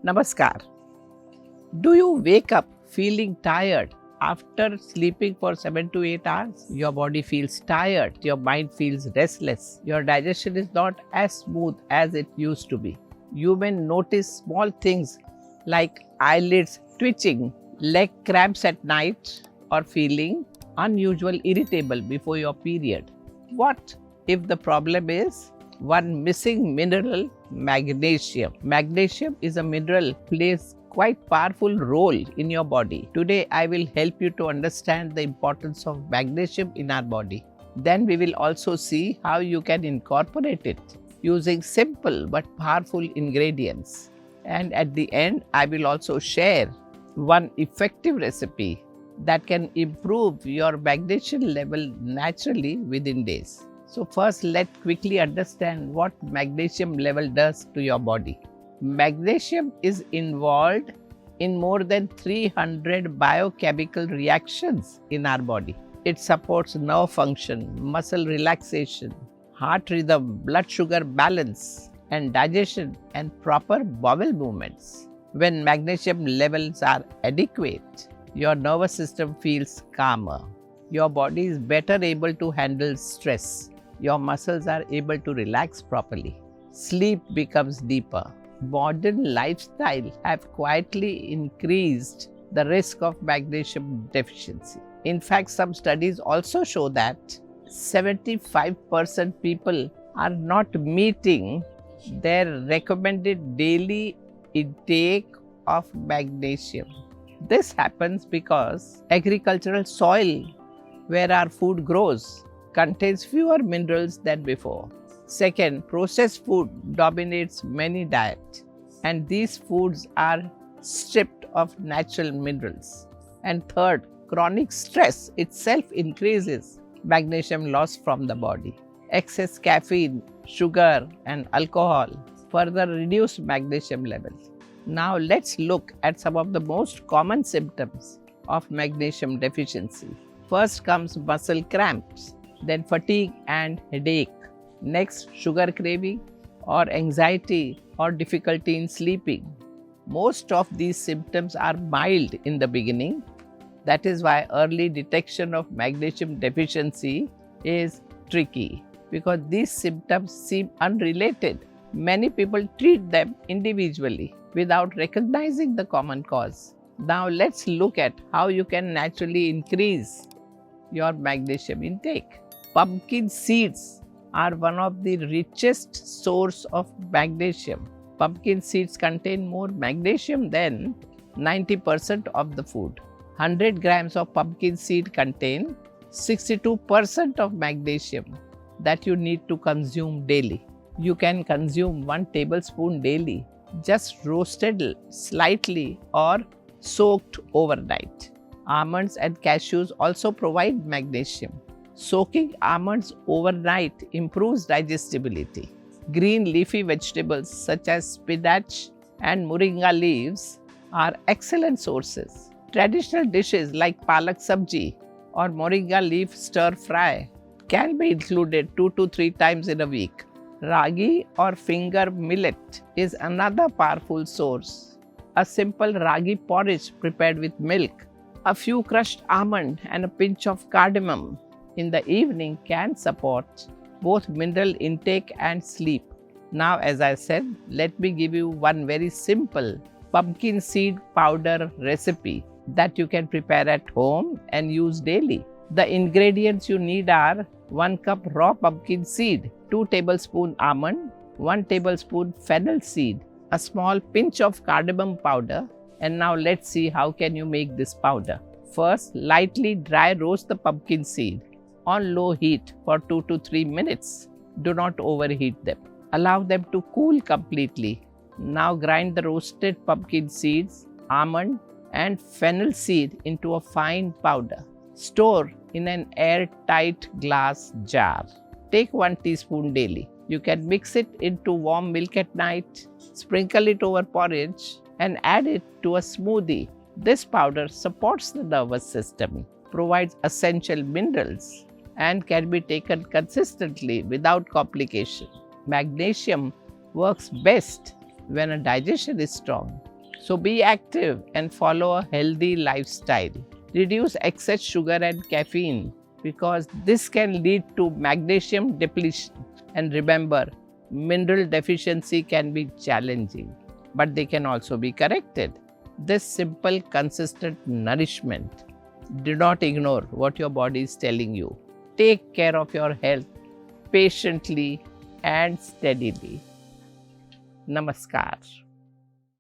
Namaskar. Do you wake up feeling tired after sleeping for 7 to 8 hours? Your body feels tired, your mind feels restless, your digestion is not as smooth as it used to be. You may notice small things like eyelids twitching, leg cramps at night, or feeling unusual irritable before your period. What if the problem is one missing mineral, magnesium? Magnesium is a mineral plays quite powerful role in your body. Today I will help you to understand the importance of magnesium in our body. Then we will also see how you can incorporate it using simple but powerful ingredients. And at the end I will also share one effective recipe that can improve your magnesium level naturally within days. So first let's quickly understand what magnesium level does to your body. Magnesium is involved in more than 300 biochemical reactions in our body. It supports nerve function, muscle relaxation, heart rhythm, blood sugar balance, and digestion and proper bowel movements. When magnesium levels are adequate, your nervous system feels calmer. Your body is better able to handle stress. Your muscles are able to relax properly. Sleep becomes deeper. Modern lifestyle have quietly increased the risk of magnesium deficiency. In fact, some studies also show that 75% people are not meeting their recommended daily intake of magnesium. This happens because agricultural soil where our food grows contains fewer minerals than before. Second, processed food dominates many diets, and these foods are stripped of natural minerals. And third, chronic stress itself increases magnesium loss from the body. Excess caffeine, sugar, and alcohol further reduce magnesium levels. Now let's look at some of the most common symptoms of magnesium deficiency. First comes muscle cramps, then fatigue and headache. Next, sugar craving or anxiety or difficulty in sleeping. Most of these symptoms are mild in the beginning. That is why early detection of magnesium deficiency is tricky, because these symptoms seem unrelated. Many people treat them individually without recognizing the common cause. Now let's look at how you can naturally increase your magnesium intake. Pumpkin seeds are one of the richest source of magnesium. Pumpkin seeds contain more magnesium than 90% of the food. 100 grams of pumpkin seed contain 62% of magnesium that you need to consume daily. You can consume 1 tablespoon daily, just roasted slightly or soaked overnight. Almonds and cashews also provide magnesium. Soaking almonds overnight improves digestibility. Green leafy vegetables such as spinach and moringa leaves are excellent sources. Traditional dishes like palak sabji or moringa leaf stir fry can be included 2 to 3 times in a week. Ragi or finger millet is another powerful source. A simple ragi porridge prepared with milk, a few crushed almonds and a pinch of cardamom in the evening can support both mineral intake and sleep. Now, as I said, let me give you one very simple pumpkin seed powder recipe that you can prepare at home and use daily. The ingredients you need are 1 cup raw pumpkin seed, 2 tablespoons almond, 1 tablespoon fennel seed, a small pinch of cardamom powder. And now let's see how can you make this powder. First, lightly dry roast the pumpkin seed on low heat for 2 to 3 minutes. Do not overheat them. Allow them to cool completely. Now grind the roasted pumpkin seeds, almond and fennel seed into a fine powder. Store in an airtight glass jar. Take 1 teaspoon daily. You can mix it into warm milk at night, sprinkle it over porridge and add it to a smoothie. This powder supports the nervous system, provides essential minerals and can be taken consistently without complication. Magnesium works best when a digestion is strong. So be active and follow a healthy lifestyle. Reduce excess sugar and caffeine because this can lead to magnesium depletion. And remember, mineral deficiency can be challenging, but they can also be corrected. This simple, consistent nourishment. Do not ignore what your body is telling you. Take care of your health patiently and steadily. Namaskar.